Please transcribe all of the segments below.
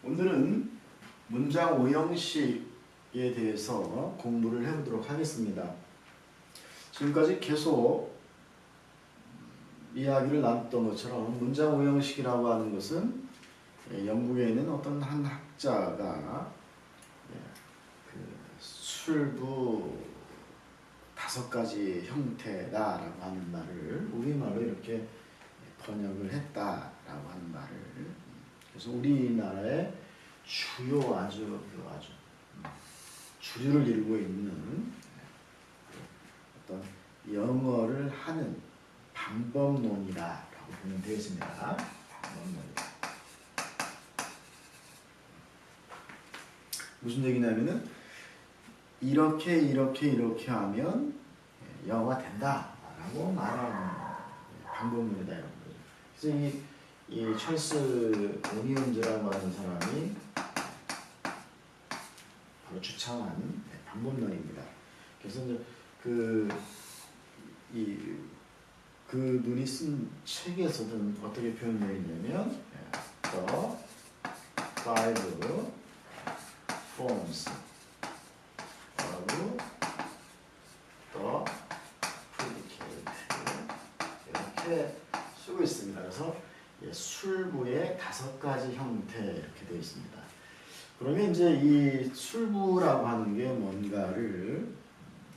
오늘은 문장 오형식에 대해서 공부를 해보도록 하겠습니다. 지금까지 계속 이야기를 나눴던 것처럼 문장 오형식이라고 하는 것은 영국에 있는 어떤 한 학자가 그 술부 5가지 형태다라고 하는 말을 우리말로 이렇게 번역을 했다라고 하는 말을, 그래서 우리나라의 주요 아주 주류를 이루고 있는 어떤 영어를 하는 방법론이다라고 보면 되겠습니다. 방법론. 무슨 얘기냐면은 이렇게 하면 영어가 된다라고 말하는 방법론이다 이런 거죠. 그래서 이 찰스 오니언즈라고 하는 사람이 바로 주창한 방법론입니다. 그래서 이제 그 눈이 쓴 책에서는 어떻게 표현되어 있냐면 The Five Forms of the Predicate 이렇게 쓰고 있습니다. 그래서 술부의 5가지 형태 이렇게 되어 있습니다. 그러면 이제 이 술부라고 하는 게 뭔가를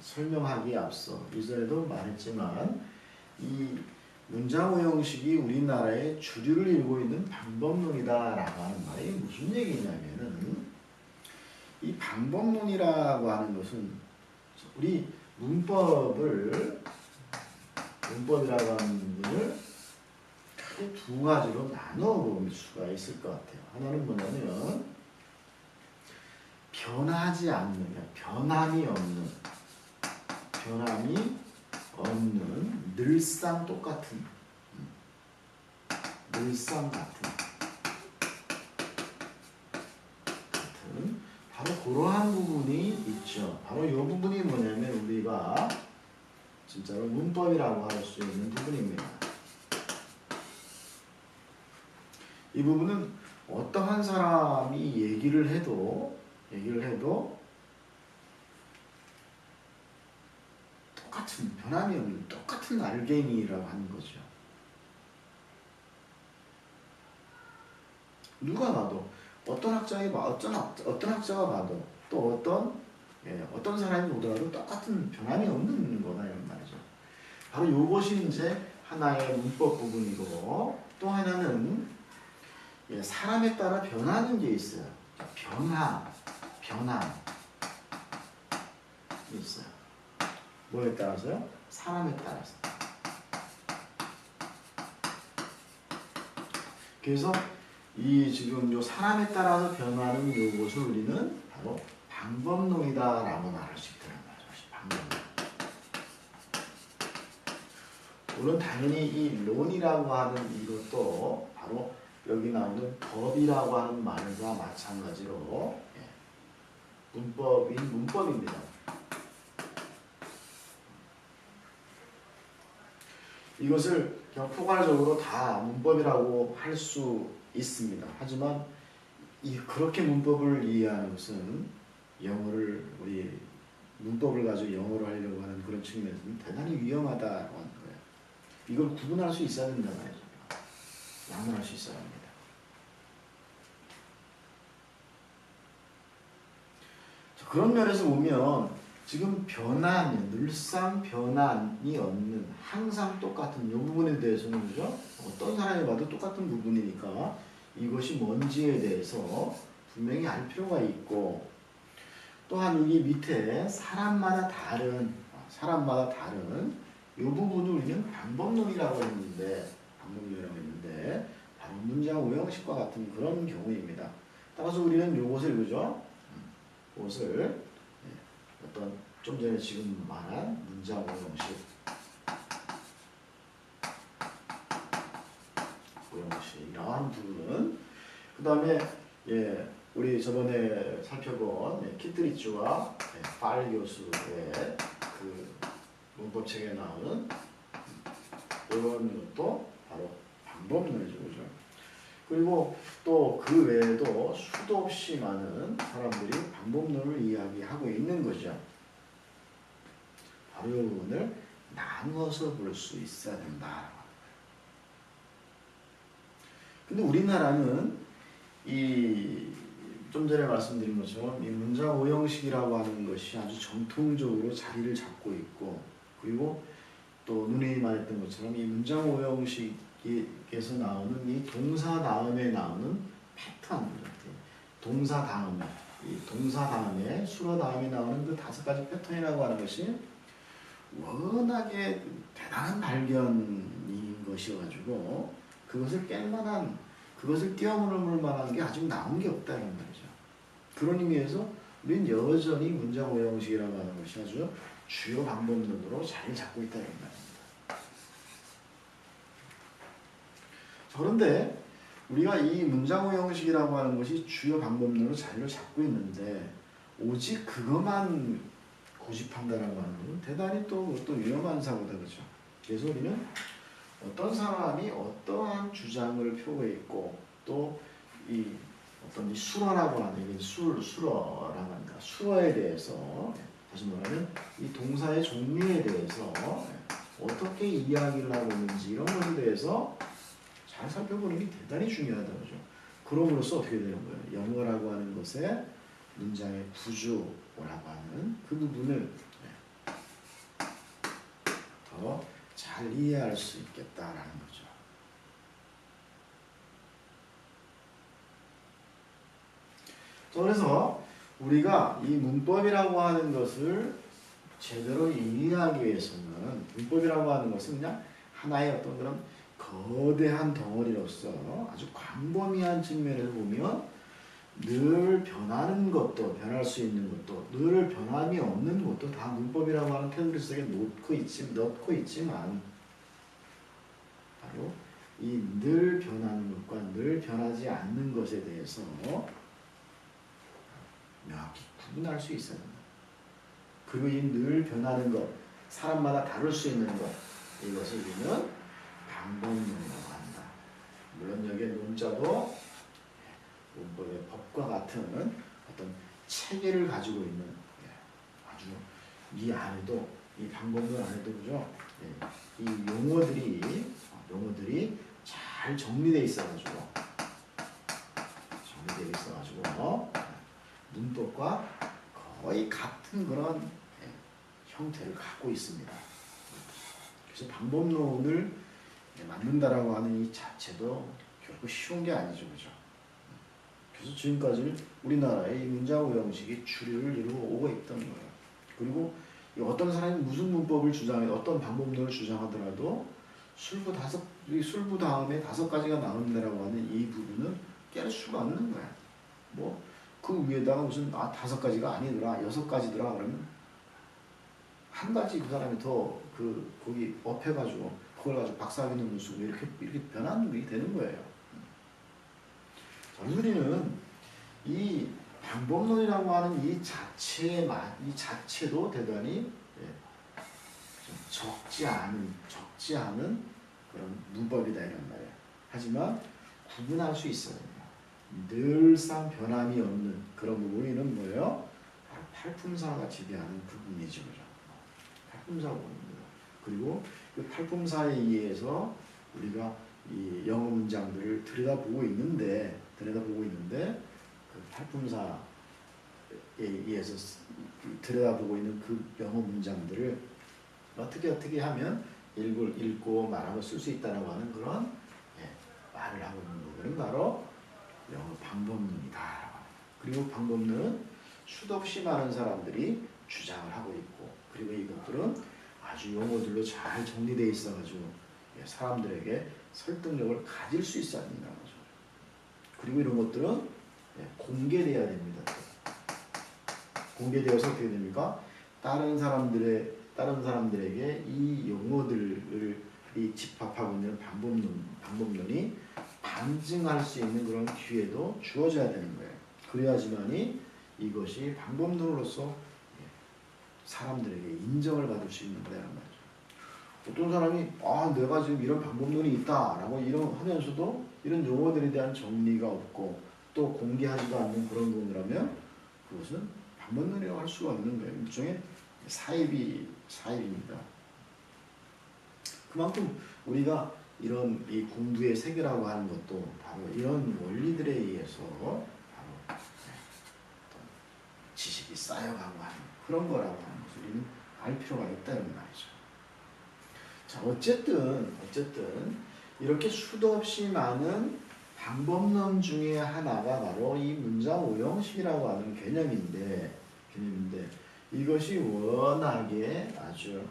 설명하기에 앞서 이전에도 말했지만 이 문장 오형식이 우리나라의 주류를 이루고 있는 방법론이다라고 하는 말이 무슨 얘기냐면은 이 방법론이라고 하는 것은 우리 문법이라고 하는 부분을 크게 2가지로 나눠 볼 수가 있을 것 같아요. 하나는 뭐냐면 변하지 않는, 변함이 없는 늘상 똑같은, 바로 그러한 부분이 있죠. 바로 이 부분이 뭐냐면 우리가 진짜로 문법이라고 할 수 있는 부분입니다. 이 부분은 어떠한 사람이 얘기를 해도 똑같은, 변함이 없는 똑같은 알갱이라고 하는 거죠. 누가 봐도 어떤 학자가 봐도 또 어떤 사람이 보더라도 똑같은 변함이 없는 거다 이런 말이죠. 바로 이것이 이제 하나의 문법 부분이고, 또 하나는 사람에 따라 변하는 게 있어요. 변함이 있어요. 뭐에 따라서요? 사람에 따라서. 그래서 지금 요 사람에 따라서 변하는 요것을 우리는 바로 방법론이다라고 말할 수 있다는 말이죠. 방법론. 물론 당연히 이 론이라고 하는 이것도 바로 여기 나오는 법이라고 하는 말과 마찬가지로 문법입니다. 이것을 그냥 포괄적으로 다 문법이라고 할 수 있습니다. 하지만 그렇게 문법을 이해하는 것은 우리 문법을 가지고 영어를 하려고 하는 그런 측면에서는 대단히 위험하다고 하는 거예요. 이걸 구분할 수 있어야 된다 말이죠. 양분할 수 있어야 합니다. 자, 그런 면에서 보면 지금 늘상 변함이 없는, 항상 똑같은 이 부분에 대해서는, 그죠? 어떤 사람이 봐도 똑같은 부분이니까 이것이 뭔지에 대해서 분명히 알 필요가 있고, 또한 여기 밑에 사람마다 다른 이 부분을 우리는 방법론이라고 했는데 바로 문장 오형식과 같은 그런 경우입니다. 따라서 우리는 이것을, 그죠? 이것을 어떤 좀 전에 지금 말한 문장 오형식 이러한 부분은, 그 다음에 우리 저번에 살펴본 키트리츠와 팔 교수의 그 문법책에 나오는 이런 것도 바로 방법론이죠, 그죠? 그리고 또 그 외에도 수도 없이 많은 사람들이 방법론을 이야기하고 있는 거죠. 바로 이 부분을 나누어서 볼 수 있어야 된다. 근데 우리나라는 이 좀 전에 말씀드린 것처럼 이 문장 오형식이라고 하는 것이 아주 전통적으로 자리를 잡고 있고, 그리고 또 누누이 말했던 것처럼 이 문장 오형식에서 나오는 이 동사 다음에 나오는 패턴, 동사 다음에, 이 동사 다음에 수로 다음에 나오는 그 5가지 패턴이라고 하는 것이 워낙에 대단한 발견인 것이어가지고 그것을 깰 만한, 그것을 뛰어넘을 만한 게 아직 나온 게 없다는 말이죠. 그런 의미에서 우리는 여전히 문장 오형식이라고 하는 것이 아주 주요 방법론으로 자리를 잡고 있다는 말입니다. 그런데 우리가 이 문장 오형식이라고 하는 것이 주요 방법론으로 자리를 잡고 있는데 오직 그것만 고집한다라고 하는 것은 대단히 또 위험한 사고다, 그렇죠? 그래서 우리는 어떤 사람이 어떠한 주장을 표고 있고 또 이 어떤 이 수어라고 하는 수어라고 합니다. 수어에 대해서, 다시 말하면 이 동사의 종류에 대해서 어떻게 이야기를 하고 있는지 이런 것에 대해서 잘 살펴보는 게 대단히 중요하다, 그죠? 그럼으로써 어떻게 되는 거예요? 영어라고 하는 것의 문장의 구조라고 하는 그 부분을 더 잘 이해할 수 있겠다라는 거죠. 그래서 우리가 이 문법이라고 하는 것을 제대로 이해하기 위해서는, 문법이라고 하는 것은 그냥 하나의 어떤 그런 거대한 덩어리로서 아주 광범위한 측면에서 보면 늘 변하는 것도, 변할 수 있는 것도, 늘 변함이 없는 것도 다 문법이라고 하는 테두리 속에 넣고 있지만 바로 이 늘 변하는 것과 늘 변하지 않는 것에 대해서 명확히 구분할 수 있어야 된다. 그리고 이 늘 변하는 것, 사람마다 다룰 수 있는 것, 이것을 우리는 방법론이라고 한다. 물론 여기에 논자도 문법의 법과 같은 어떤 체계를 가지고 있는, 아주 이 안에도, 이 방법론 안에도, 그죠? 이 용어들이 잘 정리되어 있어가지고 문법과 거의 같은 그런 형태를 갖고 있습니다. 그래서 방법론을 만든다라고 하는 이 자체도 결코 쉬운 게 아니죠, 그죠? 그래서 지금까지 우리나라의 이 문장 오형식이 주류를 이루고 오고 있던 거예요. 그리고 어떤 사람이 무슨 문법을 주장해, 어떤 방법론을 주장하더라도 술부 다음에 5가지가 나온다라고 하는 이 부분은 깰 수가 없는 거야. 뭐 그 위에다가 무슨 5가지가 아니더라, 6가지더라 그러면 한 가지 그 사람이 더 거기 업해가지고 그걸 가지고 박사학위 논문 쓰고 이렇게 변하는 게 되는 거예요. 우리는 이 방법론이라고 하는 이 자체도 대단히 적지 않은 그런 문법이다 이런 말이에요. 하지만 구분할 수 있어야 돼요. 늘상 변함이 없는 그런 부분은 뭐예요? 팔품사가 지배하는 부분이죠. 팔품사가 보입니다. 그리고 그 팔품사에 의해서 우리가 이 영어 문장들을 들여다보고 있는데 그 팔품사에 의해서 들여다보고 있는 그 영어 문장들을 어떻게 하면 읽고 말하고 쓸 수 있다라고 하는 그런 말을 하고 있는 부분은 바로 영어 방법론이다. 그리고 방법론은 수도 없이 많은 사람들이 주장을 하고 있고, 그리고 이것들은 아주 용어들로 잘 정리되어 있어가지고 사람들에게 설득력을 가질 수 있어야 된다는 거죠. 그리고 이런 것들은 공개돼야 됩니다. 공개되어서 어떻게 됩니까? 다른 사람들에게 이 용어들을 집합하고 있는 방법론이 반증할 수 있는 그런 기회도 주어져야 되는 거예요. 그래야지만이 이것이 방법론으로서 사람들에게 인정을 받을 수 있는 거라는 말이죠. 어떤 사람이 내가 지금 이런 방법론이 있다라고 하면서도 이런 용어들에 대한 정리가 없고 또 공개하지도 않는 그런 부분이라면 그것은 방법론이라고 할 수가 없는 거예요. 일종의 사입입니다. 그만큼 우리가 이런 이 공부의 세계라고 하는 것도 바로 이런 원리들에 의해서 바로 지식이 쌓여가고 하는 그런 거라고 하는 것을 우리는 알 필요가 있다는 말이죠. 자, 어쨌든 이렇게 수도 없이 많은 방법론 중에 하나가 바로 이 문장 오형식이라고 하는 개념인데 이것이 워낙에 아주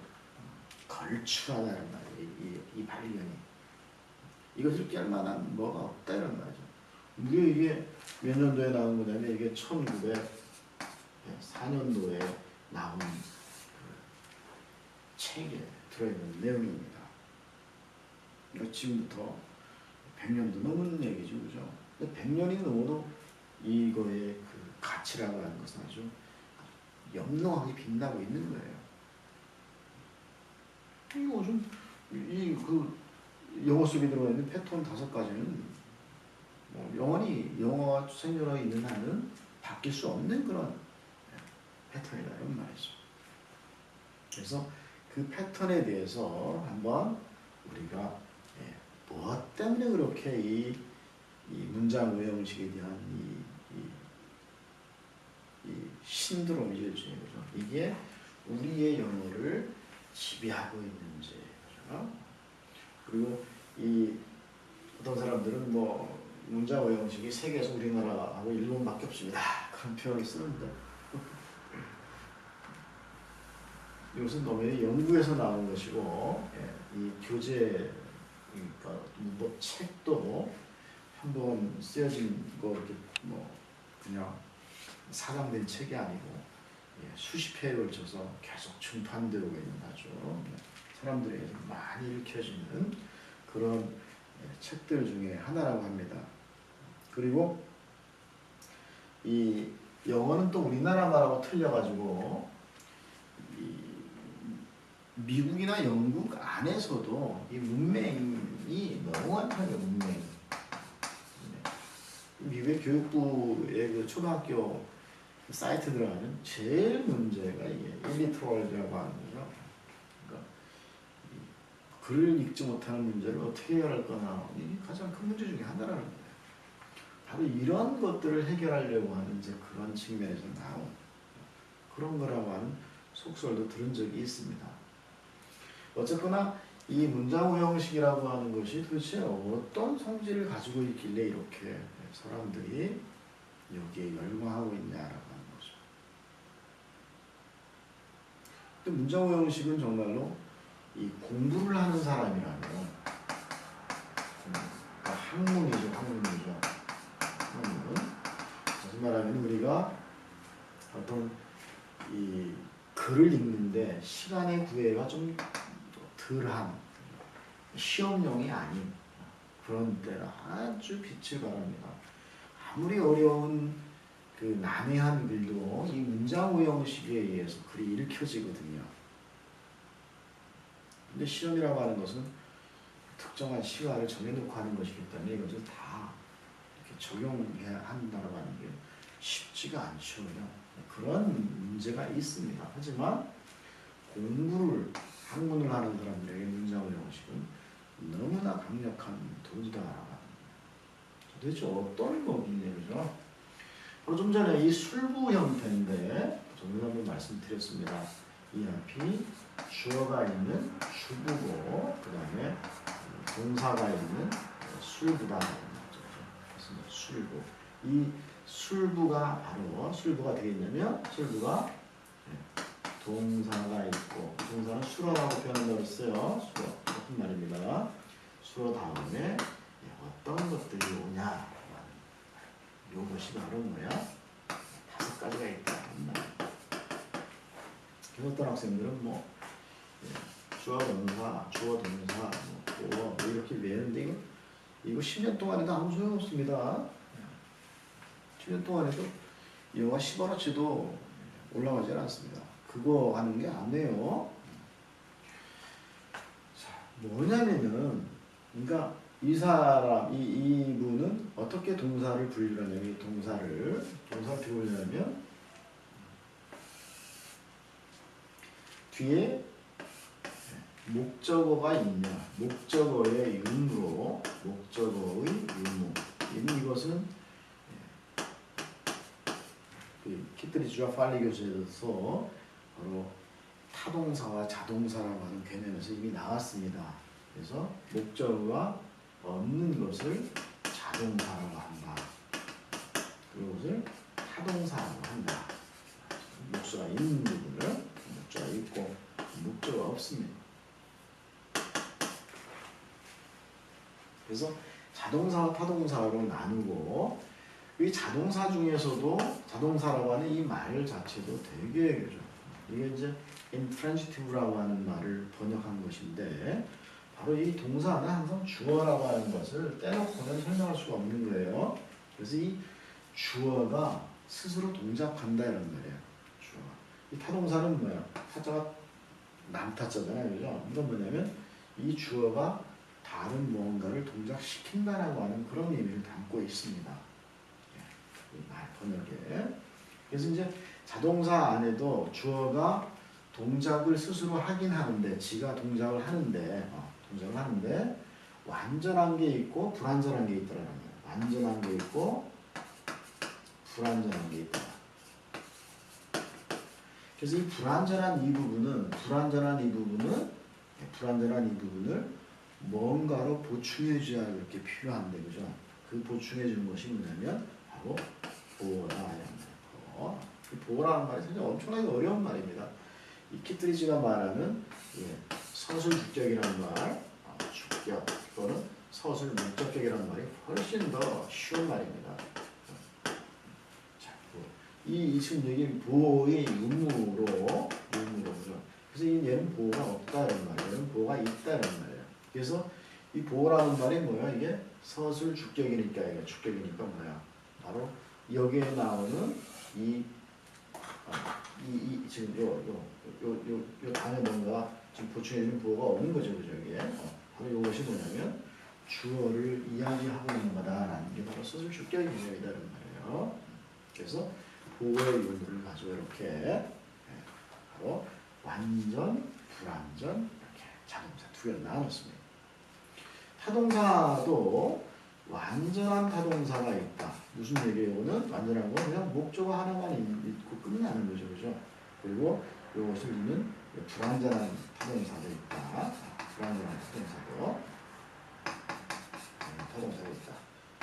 걸출하다는 말이에요. 이 발견이. 이것을 깰 만한 뭐가 없다 이런 말이죠. 이게 몇 년도에 나온 거냐면 이게 1904년도에 나온 그 책에 들어있는 내용입니다. 지금부터 100년도 넘은 얘기죠, 그죠? 근데 100년이 넘어도 이거의 그 가치라고 하는 것은 아주 영롱하게 빛나고 있는 거예요. 이거 좀, 영어 속에 들어가 있는 패턴 5가지는 영원히 영어가 생존하고 있는 한은 바뀔 수 없는 그런 패턴이다, 이런 말이죠. 그래서 그 패턴에 대해서 한번 우리가 무엇 때문에 그렇게 이 문장 오형식에 대한 이 신드롬이 일종의 거죠. 이게 우리의 영어를 지배하고 있는지, 그죠? 그리고 어떤 사람들은 문장 오형식이 세계에서 우리나라하고 일본밖에 없습니다. 그런 표현을 쓰는데 이것은 너무 연구에서 나온 것이고, 이 교재, 그러니까 책도 한번 쓰여진 거 이렇게 그냥 사장된 책이 아니고 수십 회에 걸쳐서 계속 중판되고 있는 아주 사람들에게 많이 읽혀지는 그런 책들 중에 하나라고 합니다. 그리고 이 영어는 또 우리나라 말하고 틀려가지고 미국이나 영국 안에서도 이 문맹이 너무한 편이에요. 문맹. 미국의 교육부의 그 초등학교 사이트 들어가면 제일 문제가 이게 일리터럴이라고 하는 거죠. 그러니까 글을 읽지 못하는 문제를 어떻게 해결할 거나 이게 가장 큰 문제 중에 하나라는 거예요. 바로 이런 것들을 해결하려고 하는 이제 그런 측면에서 나온 그런 거라고 하는 속설도 들은 적이 있습니다. 어쨌거나 이 문장 오형식이라고 하는 것이 도대체 어떤 성질을 가지고 있길래 이렇게 사람들이 여기에 열광하고 있냐라고 하는 거죠. 근데 문장 오형식은 정말로 이 공부를 하는 사람이라면 학문이죠. 학문은 무슨 말하면 우리가 어떤 이 글을 읽는데 시간의 구애가 좀 덜한 시험용이 아닌 그런 때라 아주 빛을 발합니다. 아무리 어려운 그 난해한 글도 이 문장 오형식에 의해서 글이 읽혀지거든요. 근데 시험이라고 하는 것은 특정한 시간을 정해놓고 하는 것이기 때문에 이것을 다 이렇게 적용해야 한다고 하는 게 쉽지가 않죠. 그런 문제가 있습니다. 하지만 학문을 하는 사람들에게 문장 오형식은 너무나 강력한 도구다라고 합니다. 도대체 어떤 거긴지, 그죠? 바로 좀 전에 이 술부 형태인데 저는 한번 말씀드렸습니다. 이 앞이 주어가 있는 주부고 그 다음에 동사가 있는 술부다. 그래서 술부. 이 술부가 바로 술부가 되겠냐면 술부가 동사가 있고 동사는 수로라고 표현한다고 했어요. 수로 같은 말입니다. 수로 다음에 어떤 것들이 오냐 요것이 바로 뭐야? 5가지가 있다. 어떤 학생들은 주어 동사, 보어 이렇게 외우는데 이거 10년 동안 해도 아무 소용없습니다. 10년 동안 해도 영어가 10원어치도 올라가지 않습니다. 그거 하는 게 아니에요. 자, 뭐냐면은, 그러니까 이 사람, 이분은 어떻게 동사를 분류하냐면, 이 동사를 어떻게 분류하냐면, 뒤에 목적어가 있냐, 목적어의 유무로, 목적어의 유무. 이것은 키트리지와 팔리 교재에서 바로 타동사와 자동사라고 하는 개념에서 이미 나왔습니다. 그래서 목적어가 없는 것을 자동사라고 한다. 그것을 타동사라고 한다. 목적어가 있는 부분을 목적어가 있고 목적어가 없습니다. 그래서 자동사와 타동사로 나누고, 이 자동사 중에서도 자동사라고 하는 이 말 자체도 되게 그죠. 이게 이제 intransitive라고 하는 말을 번역한 것인데, 바로 이 동사는 항상 주어라고 하는 것을 떼놓고는 설명할 수가 없는 거예요. 그래서 이 주어가 스스로 동작한다 이런 말이에요. 주어가. 이 타동사는 뭐야? 타자가 남타자잖아요, 그죠? 이건 뭐냐면 이 주어가 다른 무언가를 동작시킨다라고 하는 그런 의미를 담고 있습니다. 말 번역에. 그래서 이제 자동사 안에도 주어가 동작을 스스로 하긴 하는데, 지가 동작을 하는데, 완전한 게 있고 불완전한 게 있더라는 거예요. 완전한 게 있고 불완전한 게 있다. 그래서 이 불완전한 이 부분을 뭔가로 보충해 줘야 그렇게 필요한데, 그죠? 그 보충해 주는 것이 뭐냐면 바로 보어라 이런 말이에요. 보어라는 말이 사실 엄청나게 어려운 말입니다. 이 키트리지가 말하는 서술 주격이라는 말, 주격 또는 서술 목적격이라는 말이 훨씬 더 쉬운 말입니다. 자, 이 지금 얘기는 보어의 의무로 그죠? 그래서 얘는 보어가 없다 이런 말이에요. 얘는 보어가 있다 이런 말이에요. 그래서 이 보어라는 말이 뭐야? 이게 서술 주격이니까, 이게 주격이니까 뭐야? 바로 여기에 나오는 지금 요 단어 뭔가 지금 보충해주는 보어가 없는 거죠, 그죠? 이게 바로 이것이 뭐냐면 주어를 이야기하고 있는 거다라는 게 바로 서술 주격의 개념이다라는 말이에요. 그래서 보어의 유무를 가지고 이렇게 바로 완전, 불완전 이렇게 자동사 두 개를 나눴습니다. 타동사도 완전한 타동사가 있다. 무슨 얘기예요? 이거는 완전한 건 그냥 목적어 하나만 있고 끝나는 거죠, 그죠? 그리고 이것을 있는 불완전한 타동사도 있다. 불완전한 타동사가 있다.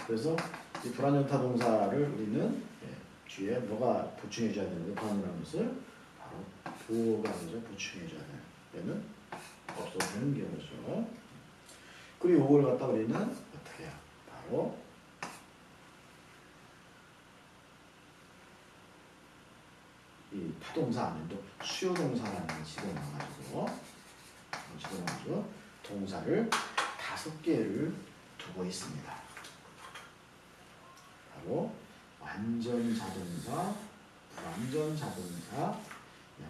그래서 이 불완전 타동사를 우리는 뒤에 뭐가 보충해줘야 되는 거, 불완전한 것을 바로 보어가 보충해줘야 돼요. 얘는 없어지는 경우죠. 그리고 이걸 갖다 우리는 어떻게 해요? 바로 이 타동사 안에도 수요동사라는 걸 집어넣어가지고 동사를 5개를 두고 있습니다. 바로 완전 자동사, 불완전 자동사,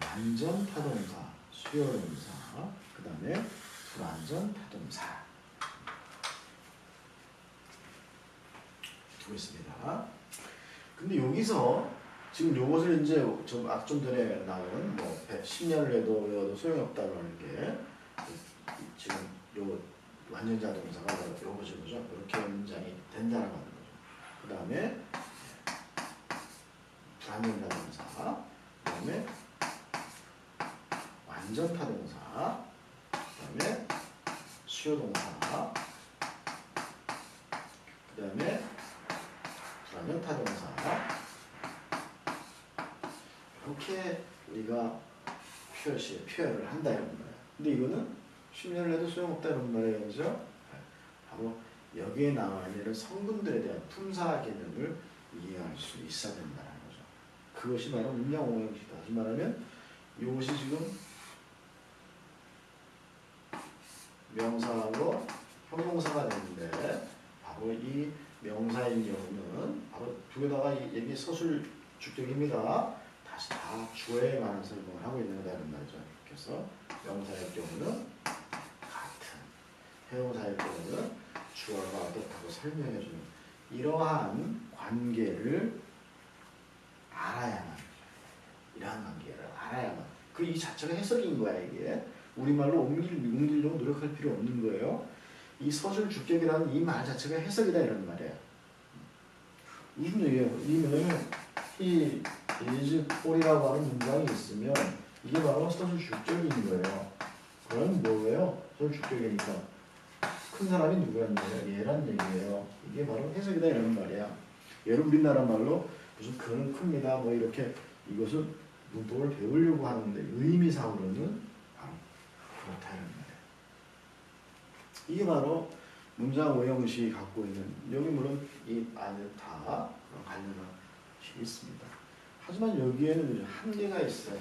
완전 타동사, 수요동사, 그 다음에 불완전 타동사 두고 있습니다. 근데 여기서 지금 요것을 이제 좀 전에 나온 10년을 해도 외워도 소용없다고 하는 게 지금 요 완전 자동사가 요거죠, 그죠? 이렇게 문장이 된다는 거죠. 그 다음에 불완전 자동사, 그 다음에 완전 타동사, 그 다음에 수요동사, 그 다음에 불완전 타동사. 이렇게 우리가 표현을 한다 이런 거예요. 근데 이거는 10년을 해도 소용없다 이런 말이에요, 그죠? 바로 여기에 나와 있는 성분들에 대한 품사 개념을 이해할 수 있어야 된다는 거죠. 그것이 바로 문장오형식이다. 다시 말하면 이것이 지금 명사하고 형용사가 되는데, 바로 이 명사인 경우는 바로 두 개다가 여기 서술 주격입니다. 다시 다 주어에 관한 설명을 하고 있는 거다는 말이죠. 그래서 명사의 경우는 같은, 형용사의 경우는 주어가 어떻다고 설명해주는 이러한 관계를 알아야만, 이러한 관계를 알아야만, 그 이 자체가 해석인 거야. 이게 우리말로 옮기려고 노력할 필요 없는 거예요. 이 서술 주격이라는 이 말 자체가 해석이다 이런 말이에요. 무슨 얘기예요? 뭐냐면 이 is for이라고 하는 문장이 있으면 이게 바로 서술 주격인 거예요. 그럼 뭐예요? 서술 주격이니까 큰 사람이 누구였냐면 얘란 얘기예요. 이게 바로 해석이다 이런 말이야. 얘를 우리나라 말로 무슨 그는 큽니다 뭐 이렇게 이것은 문법을 배우려고 하는데 의미상으로는 바로 그렇다 이런 말이야. 이게 바로 문장 오형식이 갖고 있는, 여기 물론 이 안에 다 그런 관련한 것이 있습니다. 하지만 여기에는 한계가 있어요.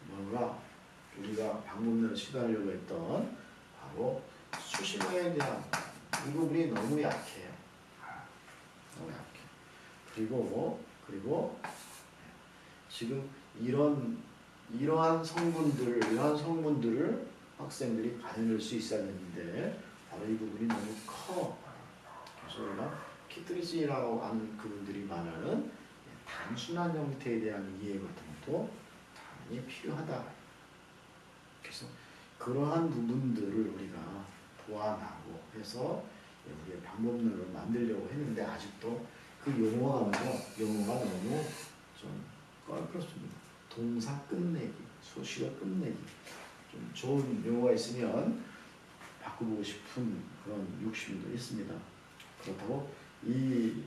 뭔가 우리가 방법론을 시도하려고 했던 바로 수식어에 대한 이 부분이 너무 약해요. 너무 약해. 그리고 지금 이러한 성분들을 학생들이 가져낼 수 있어야 되는데 바로 이 부분이 너무 커. 그래서 우리가 키트리지라고 하는 그분들이 말하는 단순한 형태에 대한 이해 같은 것도 당연히 필요하다. 그래서 그러한 부분들을 우리가 보완하고 해서 우리의 방법론을 만들려고 했는데 아직도 그 용어가 너무 좀 그렇습니다. 동사 끝내기, 소식어 끝내기. 좀 좋은 용어가 있으면 바꿔보고 싶은 그런 욕심도 있습니다. 그렇다고 이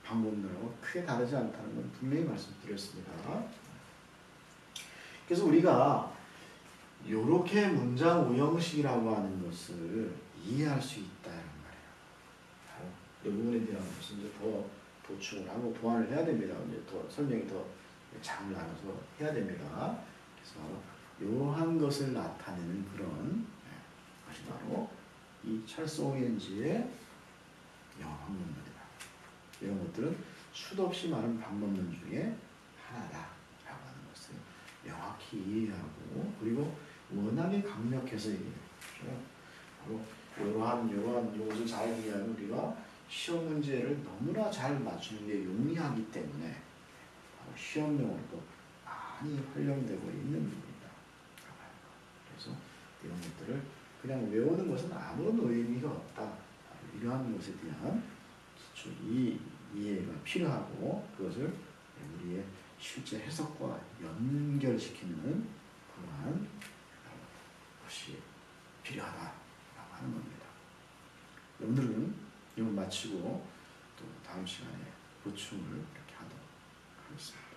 방법론하고 크게 다르지 않다는 건 분명히 말씀드렸습니다. 그래서 우리가 이렇게 문장 오형식이라고 하는 것을 이해할 수 있다는 말이에요. 이 부분에 대한 것은 이제 더 보충을 하고 보완을 해야 됩니다. 이제 더 설명이 더 장을 나눠서 해야 됩니다. 그래서 이러한 것을 나타내는 그런 것이 바로 이 찰스 오겐지의 영어 방법론이다. 이런 것들은 수도 없이 많은 방법론 중에 하나다라고 하는 것을 명확히 이해하고 그리고 워낙에 강력해서 얘기해요. 바로 이러한 요것을 잘 이해하면 우리가 시험 문제를 너무나 잘 맞추는 게 용이하기 때문에 바로 시험용으로도 많이 활용되고 있는 부분이다. 그래서 이런 것들을 그냥 외우는 것은 아무런 의미가 없다. 이러한 것에 대한 기초 이해가 필요하고 그것을 우리의 실제 해석과 연결시키는 그러한 것이 필요하다라고 하는 겁니다. 오늘은 이걸 마치고 또 다음 시간에 보충을 이렇게 하도록 하겠습니다.